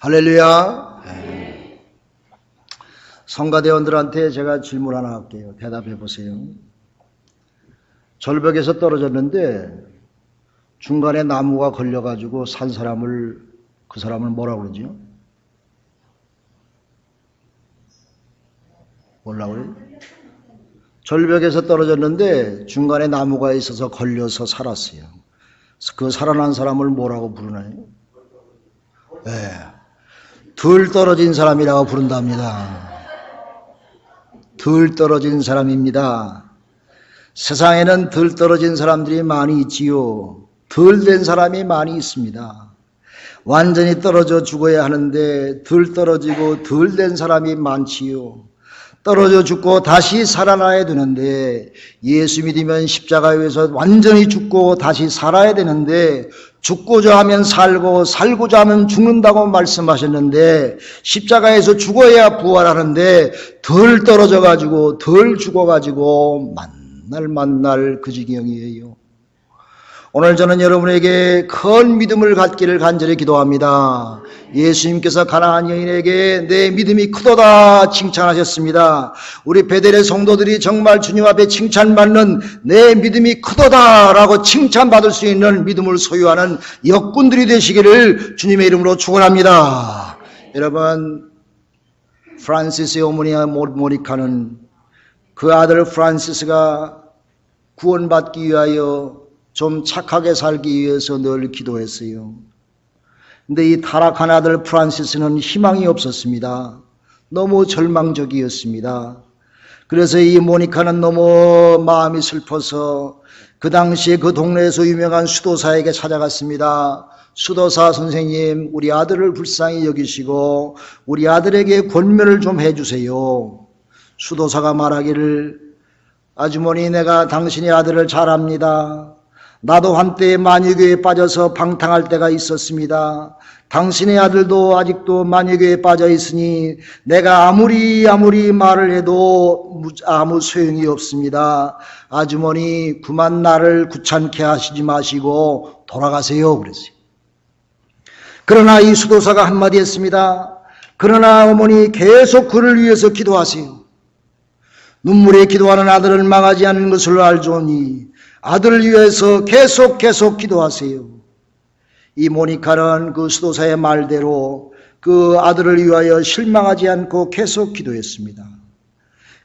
할렐루야. 성가대원들한테 제가 질문 하나 할게요. 대답해 보세요. 절벽에서 떨어졌는데 중간에 나무가 걸려가지고 산 사람을, 그 사람을 뭐라고 그러죠? 뭐라고 그래요? 절벽에서 떨어졌는데 중간에 나무가 있어서 걸려서 살았어요. 그 살아난 사람을 뭐라고 부르나요? 네, 덜 떨어진 사람이라고 부른답니다. 덜 떨어진 사람입니다. 세상에는 덜 떨어진 사람들이 많이 있지요. 덜 된 사람이 많이 있습니다. 완전히 떨어져 죽어야 하는데 덜 떨어지고 덜 된 사람이 많지요. 떨어져 죽고 다시 살아나야 되는데, 예수 믿으면 십자가에 의해서 완전히 죽고 다시 살아야 되는데, 죽고자 하면 살고 살고자 하면 죽는다고 말씀하셨는데, 십자가에서 죽어야 부활하는데 덜 떨어져 가지고 덜 죽어 가지고 만날 그 지경이에요. 오늘 저는 여러분에게 큰 믿음을 갖기를 간절히 기도합니다. 예수님께서 가나안 여인에게 내 믿음이 크도다 칭찬하셨습니다. 우리 베델의 성도들이 정말 주님 앞에 칭찬받는 내 믿음이 크도다라고 칭찬받을 수 있는 믿음을 소유하는 역군들이 되시기를 주님의 이름으로 축원합니다. 여러분, 프란시스의 어머니 모니카는 그 아들 프란시스가 구원받기 위하여 좀 착하게 살기 위해서 늘 기도했어요. 근데 이 타락한 아들 프란시스는 희망이 없었습니다. 너무 절망적이었습니다. 그래서 이 모니카는 너무 마음이 슬퍼서 그 당시에 그 동네에서 유명한 수도사에게 찾아갔습니다. 수도사 선생님, 우리 아들을 불쌍히 여기시고 우리 아들에게 권면을 좀 해주세요. 수도사가 말하기를, 아주머니, 내가 당신의 아들을 잘 압니다. 나도 한때 마녀교에 빠져서 방탕할 때가 있었습니다. 당신의 아들도 아직도 마녀교에 빠져 있으니 내가 아무리 말을 해도 아무 소용이 없습니다. 아주머니, 그만 나를 귀찮게 하시지 마시고 돌아가세요. 그랬어요. 그러나 이 수도사가 한마디 했습니다. 그러나 어머니, 계속 그를 위해서 기도하세요. 눈물에 기도하는 아들을 망하지 않는 것을 알조니 아들을 위해서 계속 기도하세요. 이 모니카는 그 수도사의 말대로 그 아들을 위하여 실망하지 않고 계속 기도했습니다.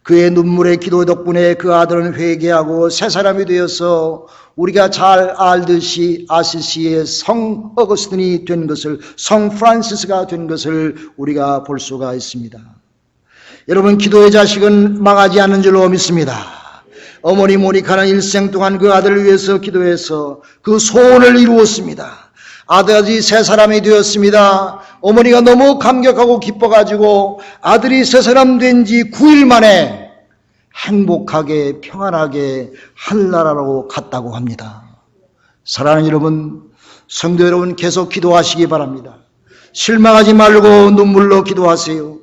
그의 눈물의 기도 덕분에 그 아들은 회개하고 새 사람이 되어서 우리가 잘 알듯이 아시시의 성 어거스틴이 된 것을, 성 프란시스가 된 것을 우리가 볼 수가 있습니다. 여러분, 기도의 자식은 망하지 않는 줄로 믿습니다. 어머니 모니카는 일생 동안 그 아들을 위해서 기도해서 그 소원을 이루었습니다. 아들이 새 사람이 되었습니다. 어머니가 너무 감격하고 기뻐가지고 아들이 새 사람 된 지 9일 만에 행복하게 평안하게 하늘나라로 갔다고 합니다. 사랑하는 여러분, 성도 여러분, 계속 기도하시기 바랍니다. 실망하지 말고 눈물로 기도하세요.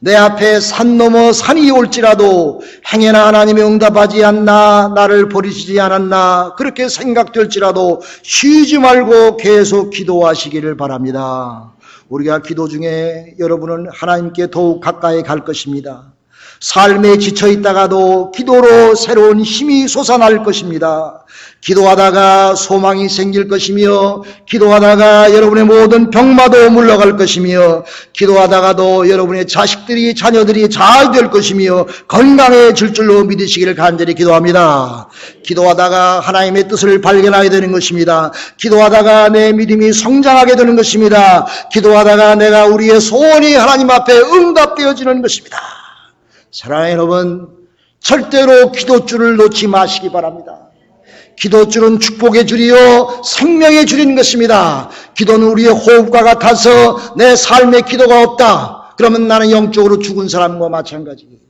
내 앞에 산 넘어 산이 올지라도 행여나 하나님이 응답하지 않나, 나를 버리시지 않았나 그렇게 생각될지라도 쉬지 말고 계속 기도하시기를 바랍니다. 우리가 기도 중에 여러분은 하나님께 더욱 가까이 갈 것입니다. 삶에 지쳐 있다가도 기도로 새로운 힘이 솟아날 것입니다. 기도하다가 소망이 생길 것이며, 기도하다가 여러분의 모든 병마도 물러갈 것이며, 기도하다가도 여러분의 자식들이, 자녀들이 잘 될 것이며 건강해질 줄로 믿으시기를 간절히 기도합니다. 기도하다가 하나님의 뜻을 발견하게 되는 것입니다. 기도하다가 내 믿음이 성장하게 되는 것입니다. 기도하다가 내가 우리의 소원이 하나님 앞에 응답되어지는 것입니다. 사랑하는 여러분, 절대로 기도줄을 놓지 마시기 바랍니다. 기도줄은 축복의 줄이요 생명의 줄인 것입니다. 기도는 우리의 호흡과 같아서 내 삶에 기도가 없다, 그러면 나는 영적으로 죽은 사람과 마찬가지예요.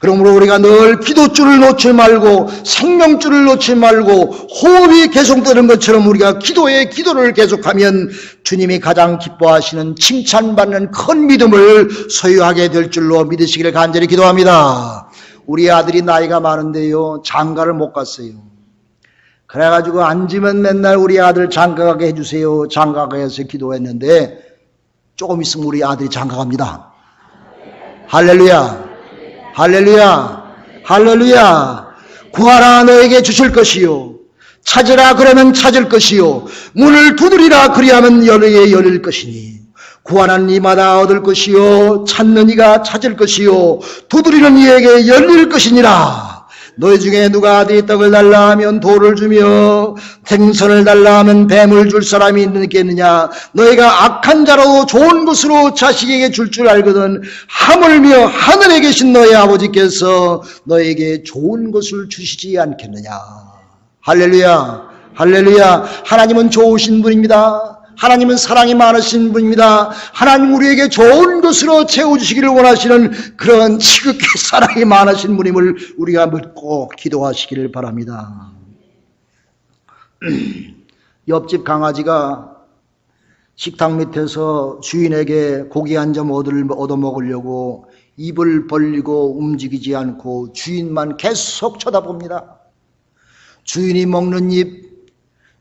그러므로 우리가 늘 기도줄을 놓지 말고 생명줄을 놓지 말고 호흡이 계속되는 것처럼 우리가 기도를 계속하면 주님이 가장 기뻐하시는 칭찬받는 큰 믿음을 소유하게 될 줄로 믿으시기를 간절히 기도합니다. 우리 아들이 나이가 많은데요, 장가를 못 갔어요. 그래가지고 앉으면 맨날 우리 아들 장가 가게 해주세요, 장가 가게 해서 기도했는데 조금 있으면 우리 아들이 장가갑니다. 할렐루야, 할렐루야, 할렐루야. 구하라 너에게 주실 것이요, 찾으라 그러면 찾을 것이요, 문을 두드리라 그리하면 너에게 열릴 것이니, 구하는 이마다 얻을 것이요, 찾는 이가 찾을 것이요, 두드리는 이에게 열릴 것이니라. 너희 중에 누가 아들이 떡을 달라 하면 돌을 주며 생선을 달라 하면 뱀을 줄 사람이 있겠느냐? 너희가 악한 자로 좋은 것으로 자식에게 줄 줄 알거든 하물며 하늘에 계신 너희 아버지께서 너에게 좋은 것을 주시지 않겠느냐? 할렐루야, 할렐루야. 하나님은 좋으신 분입니다. 하나님은 사랑이 많으신 분입니다. 하나님 우리에게 좋은 것으로 채워주시기를 원하시는 그런 지극히 사랑이 많으신 분임을 우리가 믿고 기도하시기를 바랍니다. 옆집 강아지가 식탁 밑에서 주인에게 고기 한 점 얻어먹으려고 입을 벌리고 움직이지 않고 주인만 계속 쳐다봅니다. 주인이 먹는 입,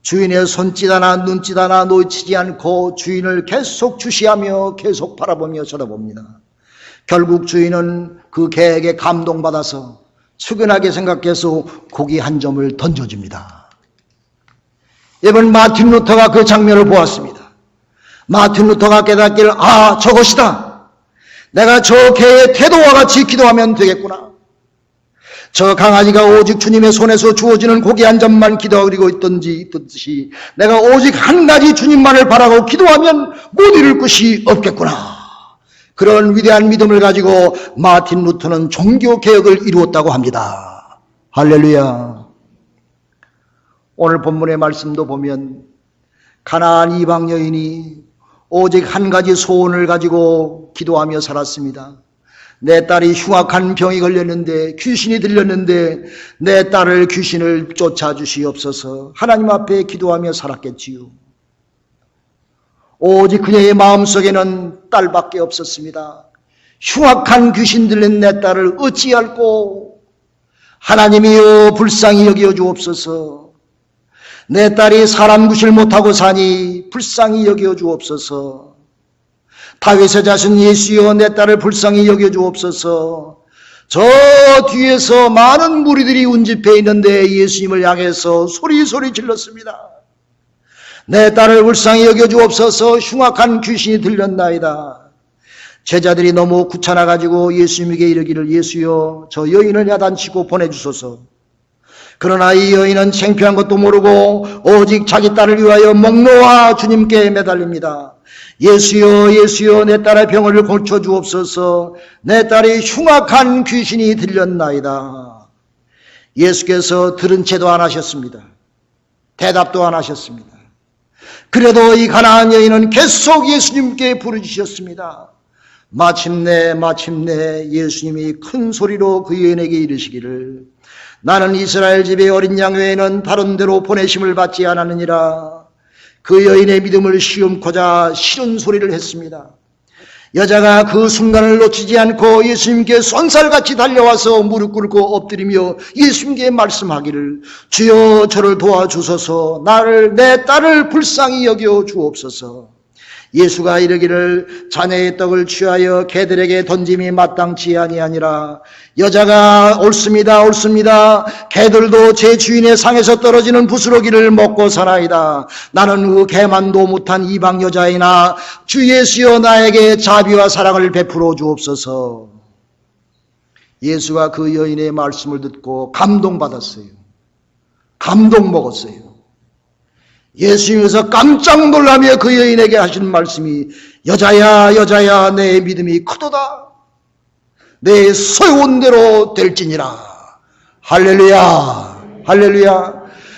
주인의 손짓 하나 눈짓 하나 놓치지 않고 주인을 계속 주시하며 계속 바라보며 쳐다봅니다. 결국 주인은 그 개에게 감동받아서 측은하게 생각해서 고기 한 점을 던져줍니다. 이번 마틴 루터가 그 장면을 보았습니다. 마틴 루터가 깨닫기를, 아, 저것이다. 내가 저 개의 태도와 같이 기도하면 되겠구나. 저 강아지가 오직 주님의 손에서 주어지는 고기 한 점만 기도하고 있듯이 내가 오직 한 가지 주님만을 바라고 기도하면 못 이룰 것이 없겠구나. 그런 위대한 믿음을 가지고 마틴 루터는 종교 개혁을 이루었다고 합니다. 할렐루야. 오늘 본문의 말씀도 보면 가나안 이방 여인이 오직 한 가지 소원을 가지고 기도하며 살았습니다. 내 딸이 흉악한 병이 걸렸는데, 귀신이 들렸는데 내 딸을 귀신을 쫓아주시옵소서. 하나님 앞에 기도하며 살았겠지요. 오직 그녀의 마음속에는 딸밖에 없었습니다. 흉악한 귀신 들린 내 딸을 어찌할꼬. 하나님이여 불쌍히 여겨 주옵소서. 내 딸이 사람 구실 못하고 사니 불쌍히 여겨 주옵소서. 다윗의 자손 예수여 내 딸을 불쌍히 여겨 주옵소서. 저 뒤에서 많은 무리들이 운집해 있는데 예수님을 향해서 소리 질렀습니다. 내 딸을 불쌍히 여겨 주옵소서. 흉악한 귀신이 들렸나이다. 제자들이 너무 귀찮아가지고 예수님에게 이르기를, 예수여 저 여인을 야단치고 보내주소서. 그러나 이 여인은 창피한 것도 모르고 오직 자기 딸을 위하여 목놓아 주님께 매달립니다. 예수여 내 딸의 병을 고쳐주옵소서. 내 딸이 흉악한 귀신이 들렸나이다. 예수께서 들은 채도 안 하셨습니다. 대답도 안 하셨습니다. 그래도 이 가나안 여인은 계속 예수님께 부르짖었습니다. 마침내 예수님이 큰 소리로 그 여인에게 이르시기를, 나는 이스라엘 집의 어린 양 외에는 다른 데로 보내심을 받지 않았느니라. 그 여인의 믿음을 시험코자 싫은 소리를 했습니다. 여자가 그 순간을 놓치지 않고 예수님께 쏜살같이 달려와서 무릎 꿇고 엎드리며 예수님께 말씀하기를, 주여 저를 도와주소서. 내 딸을 불쌍히 여겨 주옵소서. 예수가 이르기를, 자네의 떡을 취하여 개들에게 던짐이 마땅치 아니하니라. 여자가 옳습니다. 개들도 제 주인의 상에서 떨어지는 부스러기를 먹고 사나이다. 나는 그 개만도 못한 이방 여자이나 주 예수여 나에게 자비와 사랑을 베풀어 주옵소서. 예수가 그 여인의 말씀을 듣고 감동받았어요. 감동 먹었어요. 예수님께서 깜짝 놀라며 그 여인에게 하신 말씀이, 여자야 내 믿음이 크도다. 내 소원 대로 될지니라. 할렐루야, 할렐루야.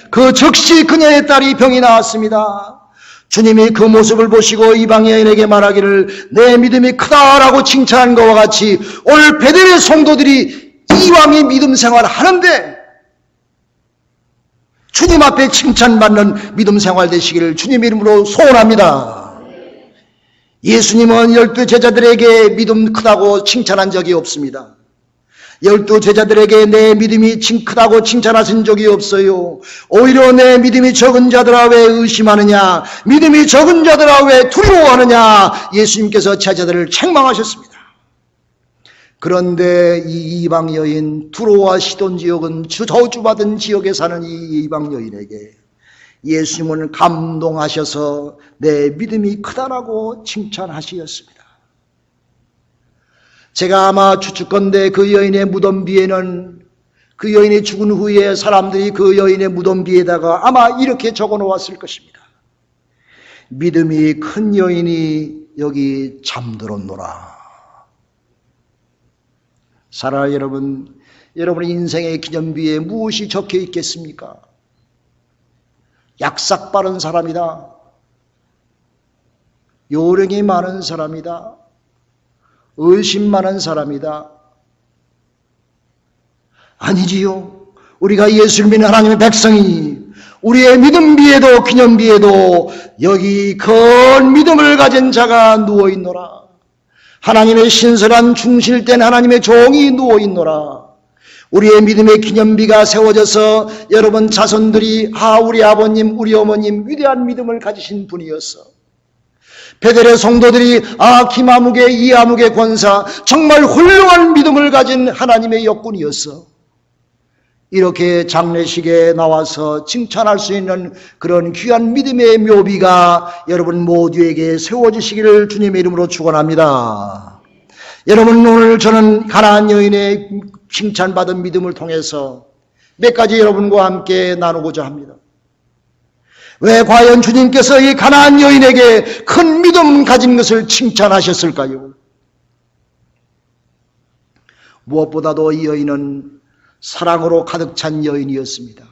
그 즉시 그녀의 딸이 병이 나았습니다. 주님이 그 모습을 보시고 이방 여인에게 말하기를, 내 믿음이 크다라고 칭찬한 것과 같이 오늘 베델의 성도들이 이왕의 믿음 생활을 하는데 주님 앞에 칭찬받는 믿음 생활 되시기를 주님 이름으로 소원합니다. 예수님은 12 제자들에게 믿음 크다고 칭찬한 적이 없습니다. 12 제자들에게 내 믿음이 크다고 칭찬하신 적이 없어요. 오히려 내 믿음이 적은 자들아 왜 의심하느냐, 믿음이 적은 자들아 왜 두려워하느냐, 예수님께서 제자들을 책망하셨습니다. 그런데 이 이방 여인, 두로와 시돈 지역은 저주받은 지역에 사는 이 이방 여인에게 예수님은 감동하셔서 내 믿음이 크다라고 칭찬하시었습니다. 제가 아마 추측건대 그 여인의 무덤비에는, 그 여인이 죽은 후에 사람들이 그 여인의 무덤비에다가 아마 이렇게 적어 놓았을 것입니다. 믿음이 큰 여인이 여기 잠들었노라. 사랑하는 여러분, 여러분의 인생의 기념비에 무엇이 적혀 있겠습니까? 약삭 빠른 사람이다. 요령이 많은 사람이다. 의심 많은 사람이다. 아니지요. 우리가 예수를 믿는 하나님의 백성이 우리의 믿음비에도 기념비에도 여기 큰 믿음을 가진 자가 누워있노라. 하나님의 신선한 충실된 하나님의 종이 누워있노라. 우리의 믿음의 기념비가 세워져서 여러분 자손들이 우리 아버님 우리 어머님 위대한 믿음을 가지신 분이었어. 베델의 성도들이 김아무개 이아무개 권사 정말 훌륭한 믿음을 가진 하나님의 역군이었어. 이렇게 장례식에 나와서 칭찬할 수 있는 그런 귀한 믿음의 묘비가 여러분 모두에게 세워지시기를 주님의 이름으로 축원합니다. 여러분, 오늘 저는 가나안 여인의 칭찬받은 믿음을 통해서 몇 가지 여러분과 함께 나누고자 합니다. 왜 과연 주님께서 이 가나안 여인에게 큰 믿음 가진 것을 칭찬하셨을까요? 무엇보다도 이 여인은 사랑으로 가득 찬 여인이었습니다.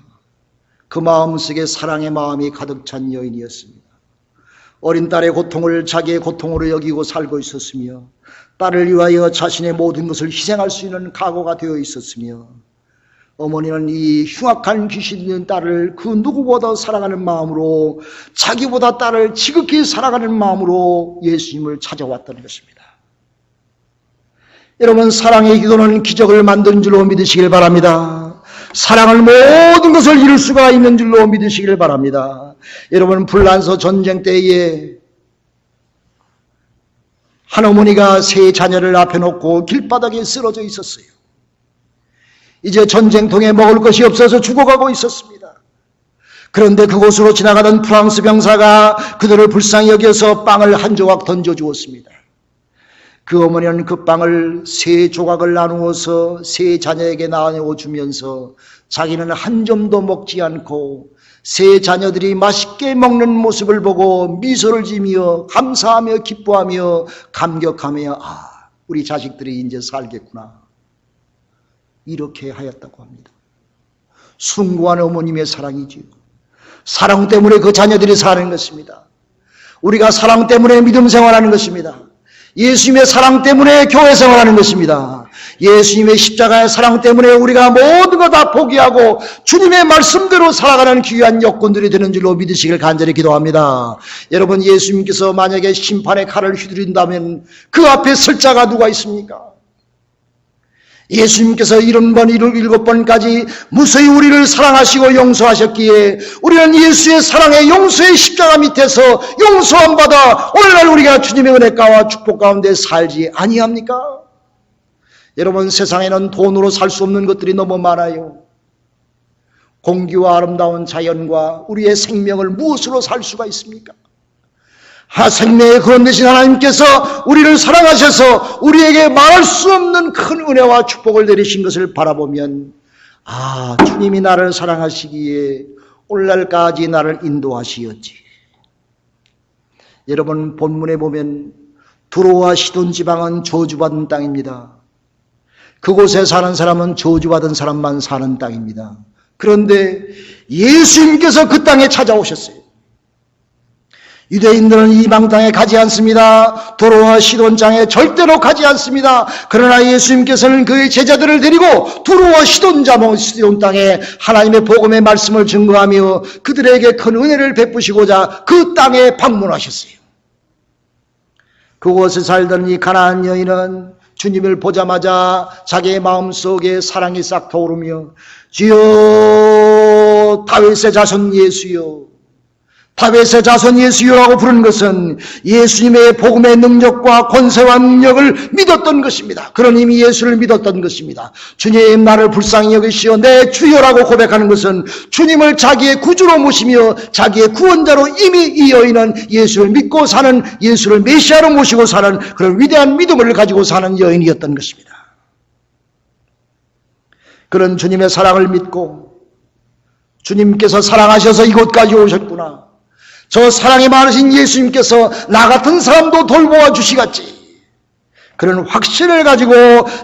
그 마음속에 사랑의 마음이 가득 찬 여인이었습니다. 어린 딸의 고통을 자기의 고통으로 여기고 살고 있었으며 딸을 위하여 자신의 모든 것을 희생할 수 있는 각오가 되어 있었으며 어머니는 이 흉악한 귀신 있는 딸을 그 누구보다 사랑하는 마음으로 자기보다 딸을 지극히 사랑하는 마음으로 예수님을 찾아왔다는 것입니다. 여러분, 사랑의 기도는 기적을 만든 줄로 믿으시길 바랍니다. 사랑을 모든 것을 이룰 수가 있는 줄로 믿으시길 바랍니다. 여러분, 불란서 전쟁 때에 한 어머니가 세 자녀를 앞에 놓고 길바닥에 쓰러져 있었어요. 이제 전쟁통에 먹을 것이 없어서 죽어가고 있었습니다. 그런데 그곳으로 지나가던 프랑스 병사가 그들을 불쌍히 여겨서 빵을 한 조각 던져주었습니다. 그 어머니는 그 빵을 세 조각을 나누어서 세 자녀에게 나눠주면서 자기는 한 점도 먹지 않고 세 자녀들이 맛있게 먹는 모습을 보고 미소를 지으며 감사하며 기뻐하며 감격하며 우리 자식들이 이제 살겠구나, 이렇게 하였다고 합니다. 숭고한 어머님의 사랑이지요. 사랑 때문에 그 자녀들이 사는 것입니다. 우리가 사랑 때문에 믿음 생활하는 것입니다. 예수님의 사랑 때문에 교회 생활하는 것입니다. 예수님의 십자가의 사랑 때문에 우리가 모든 거 다 포기하고 주님의 말씀대로 살아가는 귀한 여건들이 되는 줄로 믿으시길 간절히 기도합니다. 여러분, 예수님께서 만약에 심판의 칼을 휘두른다면 그 앞에 설 자가 누가 있습니까? 예수님께서 7번까지 무수히 우리를 사랑하시고 용서하셨기에 우리는 예수의 사랑의 용서의 십자가 밑에서 용서함 받아 오늘날 우리가 주님의 은혜가와 축복 가운데 살지 아니합니까? 여러분, 세상에는 돈으로 살 수 없는 것들이 너무 많아요. 공기와 아름다운 자연과 우리의 생명을 무엇으로 살 수가 있습니까? 생명의 그런 대신 하나님께서 우리를 사랑하셔서 우리에게 말할 수 없는 큰 은혜와 축복을 내리신 것을 바라보면 주님이 나를 사랑하시기에 오늘날까지 나를 인도하시었지. 여러분, 본문에 보면 두로와 시돈 지방은 저주받은 땅입니다. 그곳에 사는 사람은 저주받은 사람만 사는 땅입니다. 그런데 예수님께서 그 땅에 찾아오셨어요. 유대인들은 이방 땅에 가지 않습니다. 두로와 시돈 땅에 절대로 가지 않습니다. 그러나 예수님께서는 그의 제자들을 데리고 두로와 시돈 땅에 하나님의 복음의 말씀을 증거하며 그들에게 큰 은혜를 베푸시고자 그 땅에 방문하셨어요. 그곳에 살던 이 가나안 여인은 주님을 보자마자 자기의 마음속에 사랑이 싹 타오르며 주여 다윗의 자손 예수여, 다윗의 자손 예수여라고 부르는 것은 예수님의 복음의 능력과 권세와 능력을 믿었던 것입니다. 그런 이미 예수를 믿었던 것입니다. 주님 나를 불쌍히 여기시어 내 주여라고 고백하는 것은 주님을 자기의 구주로 모시며 자기의 구원자로 이미 이 여인은 예수를 믿고 사는, 예수를 메시아로 모시고 사는 그런 위대한 믿음을 가지고 사는 여인이었던 것입니다. 그런 주님의 사랑을 믿고 주님께서 사랑하셔서 이곳까지 오셨구나, 저 사랑이 많으신 예수님께서 나 같은 사람도 돌보아 주시겠지, 그런 확신을 가지고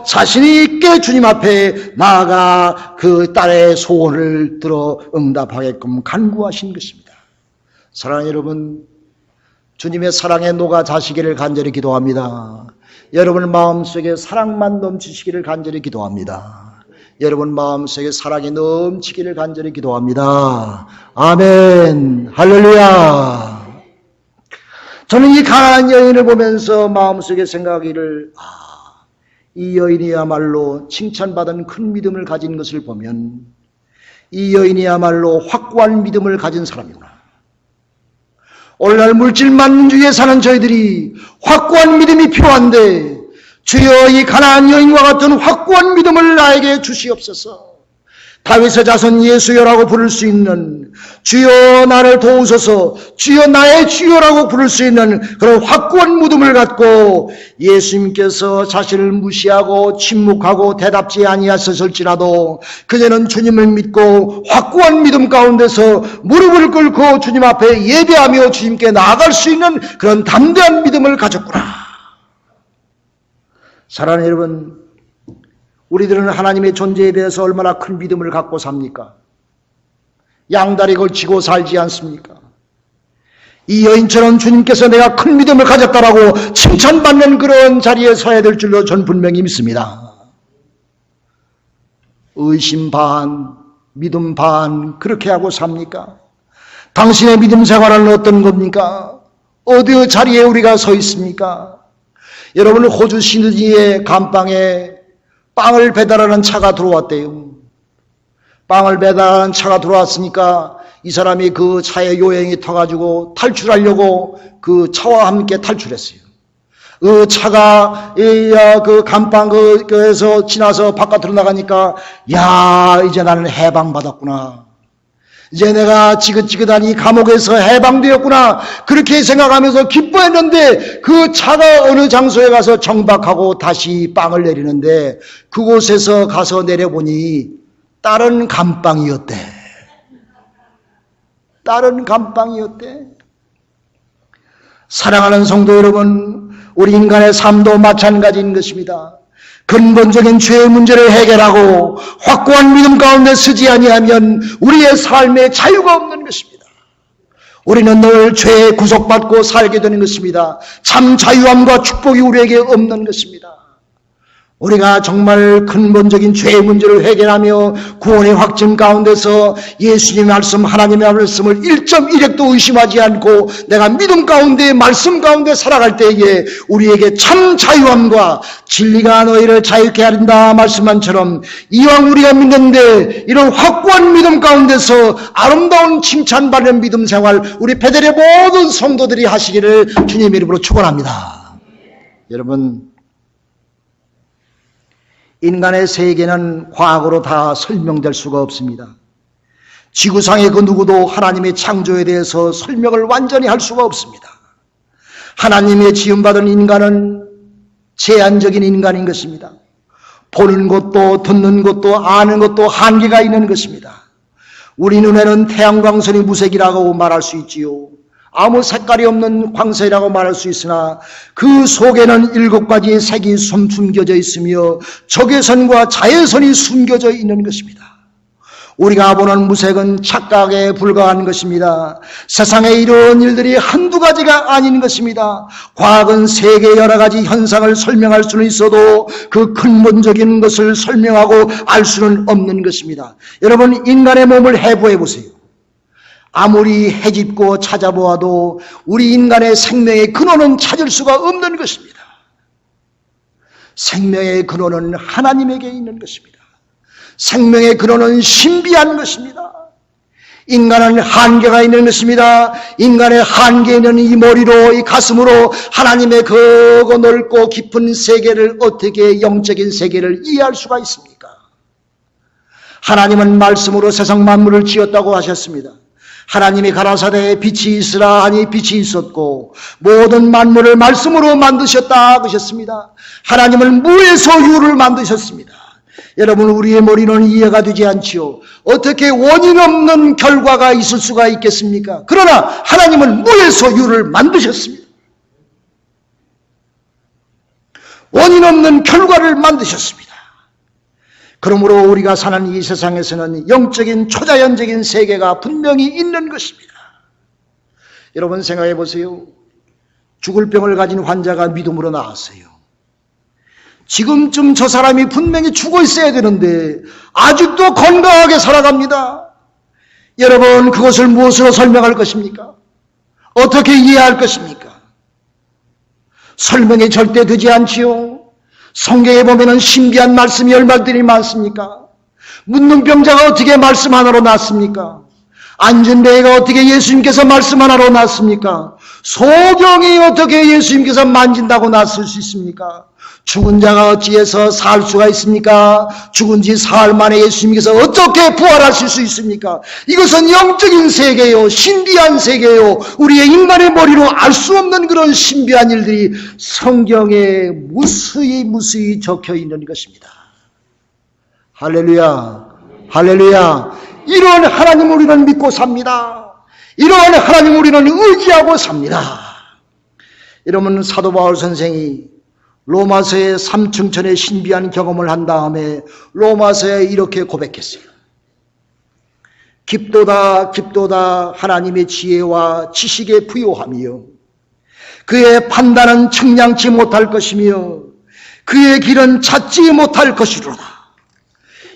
자신이 있게 주님 앞에 나아가 그 딸의 소원을 들어 응답하게끔 간구하신 것입니다. 사랑하는 여러분, 주님의 사랑에 녹아 자시기를 간절히 기도합니다. 여러분 마음속에 사랑만 넘치시기를 간절히 기도합니다. 여러분 마음속에 사랑이 넘치기를 간절히 기도합니다. 아멘. 할렐루야. 저는 이 가난한 여인을 보면서 마음속에 생각하기를, 이 여인이야말로 칭찬받은 큰 믿음을 가진 것을 보면 이 여인이야말로 확고한 믿음을 가진 사람이구나. 오늘날 물질만주의에 사는 저희들이 확고한 믿음이 필요한데 주여 이 가난한 여인과 같은 확고한 믿음을 나에게 주시옵소서. 다윗의 자손 예수여라고 부를 수 있는, 주여 나를 도우소서, 주여 나의 주여라고 부를 수 있는 그런 확고한 믿음을 갖고 예수님께서 자신을 무시하고 침묵하고 대답지 아니하셨을지라도 그녀는 주님을 믿고 확고한 믿음 가운데서 무릎을 꿇고 주님 앞에 예배하며 주님께 나아갈 수 있는 그런 담대한 믿음을 가졌구나. 사랑하는 여러분, 우리들은 하나님의 존재에 대해서 얼마나 큰 믿음을 갖고 삽니까? 양다리 걸치고 살지 않습니까? 이 여인처럼 주님께서 내가 큰 믿음을 가졌다라고 칭찬받는 그런 자리에 서야 될 줄로 전 분명히 믿습니다. 의심 반, 믿음 반 그렇게 하고 삽니까? 당신의 믿음 생활은 어떤 겁니까? 어디 자리에 우리가 서 있습니까? 여러분, 호주 시드니의 감방에 빵을 배달하는 차가 들어왔대요. 빵을 배달하는 차가 들어왔으니까 이 사람이 그 차에 요행이 터가지고 탈출하려고 그 차와 함께 탈출했어요. 그 차가 그 감방에서 지나서 바깥으로 나가니까 야, 이제 나는 해방받았구나. 이제 내가 지긋지긋한 이 감옥에서 해방되었구나. 그렇게 생각하면서 기뻐했는데 그 차가 어느 장소에 가서 정박하고 다시 빵을 내리는데 그곳에서 가서 내려보니 다른 감방이었대. 다른 감방이었대. 사랑하는 성도 여러분, 우리 인간의 삶도 마찬가지인 것입니다. 근본적인 죄의 문제를 해결하고 확고한 믿음 가운데 서지 아니하면 우리의 삶에 자유가 없는 것입니다. 우리는 늘 죄에 구속받고 살게 되는 것입니다. 참 자유함과 축복이 우리에게 없는 것입니다. 우리가 정말 근본적인 죄의 문제를 해결하며 구원의 확증 가운데서 예수님의 말씀, 하나님의 말씀을 1.1핵도 의심하지 않고 내가 믿음 가운데, 말씀 가운데 살아갈 때에 우리에게 참 자유함과 진리가 너희를 자유케 하린다 말씀한처럼 이왕 우리가 믿는데 이런 확고한 믿음 가운데서 아름다운 칭찬받는 믿음 생활 우리 베델의 모든 성도들이 하시기를 주님의 이름으로 축원합니다. 여러분, 인간의 세계는 과학으로 다 설명될 수가 없습니다. 지구상의 그 누구도 하나님의 창조에 대해서 설명을 완전히 할 수가 없습니다. 하나님의 지음받은 인간은 제한적인 인간인 것입니다. 보는 것도 듣는 것도 아는 것도 한계가 있는 것입니다. 우리 눈에는 태양광선이 무색이라고 말할 수 있지요. 아무 색깔이 없는 광선이라고 말할 수 있으나 그 속에는 7가지의 색이 숨겨져 있으며 적외선과 자외선이 숨겨져 있는 것입니다. 우리가 보는 무색은 착각에 불과한 것입니다. 세상에 이런 일들이 한두 가지가 아닌 것입니다. 과학은 세계의 여러 가지 현상을 설명할 수는 있어도 그 근본적인 것을 설명하고 알 수는 없는 것입니다. 여러분, 인간의 몸을 해부해 보세요. 아무리 헤집고 찾아보아도 우리 인간의 생명의 근원은 찾을 수가 없는 것입니다. 생명의 근원은 하나님에게 있는 것입니다. 생명의 근원은 신비한 것입니다. 인간은 한계가 있는 것입니다. 인간의 한계 있는 이 머리로, 이 가슴으로 하나님의 크고 넓고 깊은 세계를, 어떻게 영적인 세계를 이해할 수가 있습니까? 하나님은 말씀으로 세상 만물을 지었다고 하셨습니다. 하나님이 가라사대 빛이 있으라 하니 빛이 있었고 모든 만물을 말씀으로 만드셨다 하셨습니다. 하나님은 무에서 유를 만드셨습니다. 여러분, 우리의 머리는 이해가 되지 않지요. 어떻게 원인 없는 결과가 있을 수가 있겠습니까? 그러나 하나님은 무에서 유를 만드셨습니다. 원인 없는 결과를 만드셨습니다. 그러므로 우리가 사는 이 세상에서는 영적인 초자연적인 세계가 분명히 있는 것입니다. 여러분 생각해 보세요. 죽을 병을 가진 환자가 믿음으로 나왔어요. 지금쯤 저 사람이 분명히 죽어 있어야 되는데 아직도 건강하게 살아갑니다. 여러분, 그것을 무엇으로 설명할 것입니까? 어떻게 이해할 것입니까? 설명이 절대 되지 않지요. 성경에 보면은 신비한 말씀이 얼마들이 많습니까? 묻는 병자가 어떻게 말씀 하나로 낫습니까? 앉은 배가 어떻게 예수님께서 말씀 하나로 낫습니까? 소경이 어떻게 예수님께서 만진다고 낫을 수 있습니까? 죽은 자가 어찌해서 살 수가 있습니까? 죽은 지 사흘 만에 예수님께서 어떻게 부활하실 수 있습니까? 이것은 영적인 세계요, 신비한 세계요, 우리의 인간의 머리로 알 수 없는 그런 신비한 일들이 성경에 무수히 적혀 있는 것입니다. 할렐루야, 할렐루야. 이런 하나님 우리는 믿고 삽니다. 이런 하나님 우리는 의지하고 삽니다. 여러분, 사도 바울 선생이 로마서의 3층천의 신비한 경험을 한 다음에 로마서에 이렇게 고백했어요. 깊도다 깊도다 하나님의 지혜와 지식에 부요하며 그의 판단은 측량치 못할 것이며 그의 길은 찾지 못할 것이로다.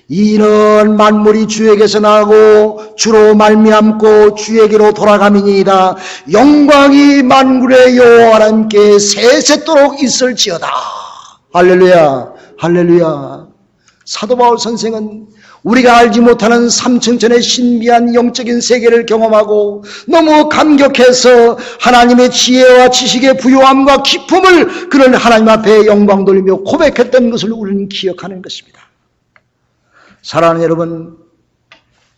이는 만물이 주에게서 나고 주로 말미암고 주에게로 돌아감이니이다. 영광이 만군의 여호와 하나님께 세세토록 있을지어다. 할렐루야, 할렐루야. 사도 바울 선생은 우리가 알지 못하는 삼층천의 신비한 영적인 세계를 경험하고 너무 감격해서 하나님의 지혜와 지식의 부요함과 기쁨을 그런 하나님 앞에 영광 돌리며 고백했던 것을 우리는 기억하는 것입니다. 사랑하는 여러분,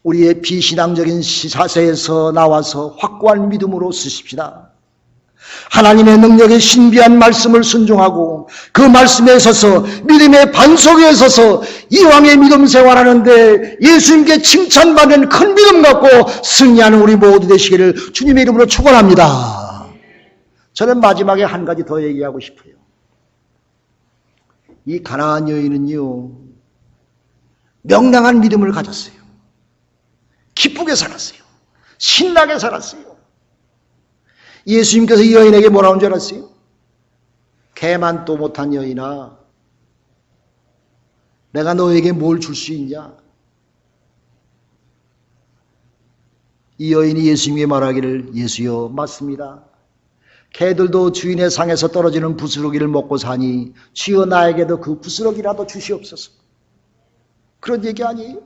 우리의 비신앙적인 시사세에서 나와서 확고한 믿음으로 쓰십시다. 하나님의 능력의 신비한 말씀을 순종하고 그 말씀에 서서 믿음의 반석에 서서 이왕의 믿음 생활하는데 예수님께 칭찬받는 큰 믿음 갖고 승리하는 우리 모두 되시기를 주님의 이름으로 축원합니다. 저는 마지막에 한 가지 더 얘기하고 싶어요. 이 가나안 여인은요, 명랑한 믿음을 가졌어요. 기쁘게 살았어요. 신나게 살았어요. 예수님께서 이 여인에게 뭐라고 한 줄 알았어요? 개만도 못한 여인아, 내가 너에게 뭘 줄 수 있냐? 이 여인이 예수님께 말하기를, 예수여, 맞습니다. 개들도 주인의 상에서 떨어지는 부스러기를 먹고 사니 주여 나에게도 그 부스러기라도 주시옵소서. 그런 얘기 아니에요?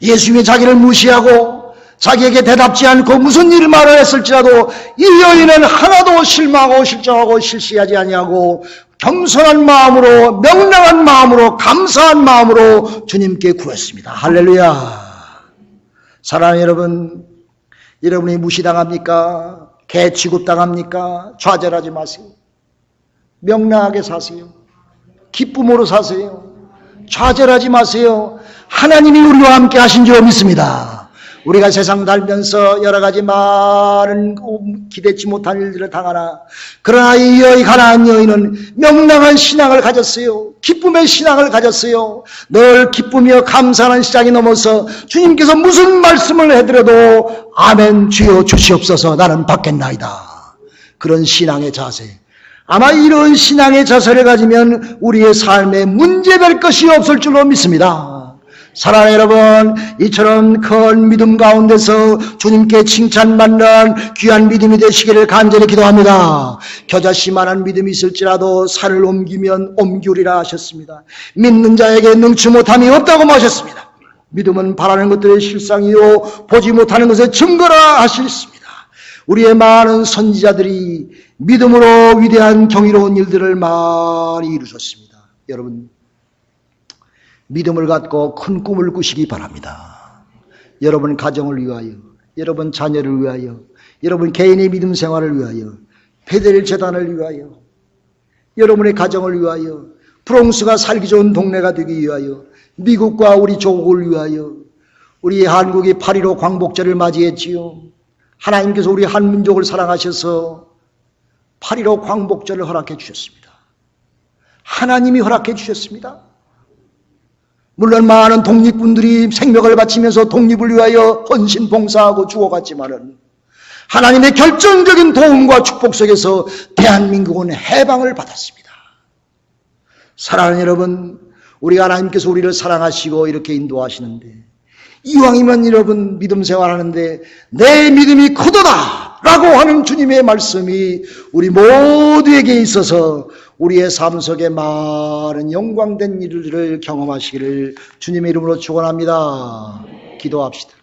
예수님이 자기를 무시하고 자기에게 대답지 않고 무슨 일을 말을 했을지라도 이 여인은 하나도 실망하고 실정하고 실시하지 아니하고 겸손한 마음으로, 명랑한 마음으로, 감사한 마음으로 주님께 구했습니다. 할렐루야. 사랑하는 여러분, 여러분이 무시당합니까? 개 취급당합니까? 좌절하지 마세요. 명랑하게 사세요. 기쁨으로 사세요. 좌절하지 마세요. 하나님이 우리와 함께 하신 줄 믿습니다. 우리가 세상 살면서 여러 가지 많은 기대치 못한 일들을 당하나, 그러나 이 가나안 여인은 명랑한 신앙을 가졌어요. 기쁨의 신앙을 가졌어요. 늘 기쁘며 감사하는 시작이 넘어서 주님께서 무슨 말씀을 해드려도 아멘 주여 주시옵소서 나는 받겠나이다. 그런 신앙의 자세. 아마 이런 신앙의 자세를 가지면 우리의 삶에 문제될 것이 없을 줄로 믿습니다. 사랑하는 여러분, 이처럼 큰 믿음 가운데서 주님께 칭찬받는 귀한 믿음이 되시기를 간절히 기도합니다. 겨자씨만한 믿음이 있을지라도 산을 옮기면 옮기우리라 하셨습니다. 믿는 자에게 능치 못함이 없다고 하셨습니다. 믿음은 바라는 것들의 실상이요 보지 못하는 것의 증거라 하셨습니다. 우리의 많은 선지자들이 믿음으로 위대한 경이로운 일들을 많이 이루셨습니다. 여러분, 믿음을 갖고 큰 꿈을 꾸시기 바랍니다. 여러분 가정을 위하여, 여러분 자녀를 위하여, 여러분 개인의 믿음 생활을 위하여, 베델 재단을 위하여, 여러분의 가정을 위하여, 프랑스가 살기 좋은 동네가 되기 위하여, 미국과 우리 조국을 위하여, 우리 한국이 8.15 광복절을 맞이했지요. 하나님께서 우리 한민족을 사랑하셔서 8.15 광복절을 허락해 주셨습니다. 하나님이 허락해 주셨습니다. 물론 많은 독립군들이 생명을 바치면서 독립을 위하여 헌신 봉사하고 죽어갔지만은 하나님의 결정적인 도움과 축복 속에서 대한민국은 해방을 받았습니다. 사랑하는 여러분, 우리 하나님께서 우리를 사랑하시고 이렇게 인도하시는데 이왕이면 여러분 믿음 생활하는데 내 믿음이 크도다 라고 하는 주님의 말씀이 우리 모두에게 있어서 우리의 삶 속에 많은 영광된 일들을 경험하시기를 주님의 이름으로 축원합니다. 기도합시다.